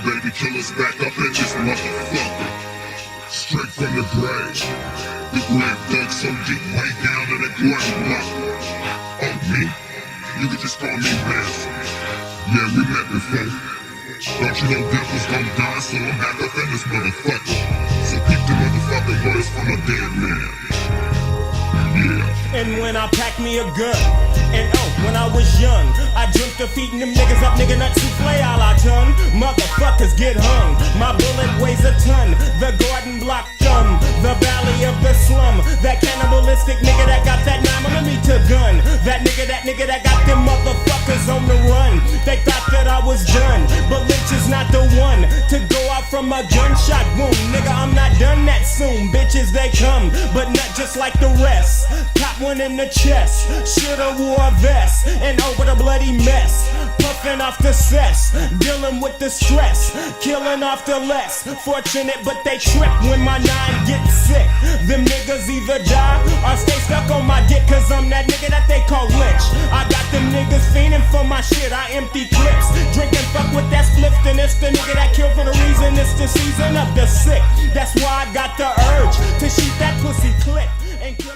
baby killers back up in this motherfucker. Straight from the grave. The grave dug so deep, way down in the grave block. Oh, me? You can just call me Vance. Yeah, we met before. Don't you know death was gon' die, so I'm back up in this motherfucker. So keep the motherfucking words from a dead man. Yeah. And when I packed me a gun, and when I was young, I dreamt of feeding them niggas up, nigga nuts souffle a la ton. Motherfuckers get hung, my bullet weighs a ton. The garden block thumb, the valley of the slum. That cannibalistic nigga that got that 9mm gun. That nigga that got them motherfuckers on the run. They thought that I was done, but Lynch is not the one to go out from a gunshot wound. Nigga, I'm not done that soon. Bitches, they come, but not just like the rest. Caught one in the chest, shoulda wore a vest, and over the bloody mess. Puffing off the cess, dealing with the stress, killing off the less fortunate, but they trip when my nine gets sick. Them niggas either die or stay stuck on my dick, cause I'm that nigga that they call Lynch. I got them niggas fiending for my shit, I empty clips, drinking fuck with that spliff, then it's the nigga that killed for the reason it's the season of the sick. That's why I got the urge to shoot that pussy clip and kill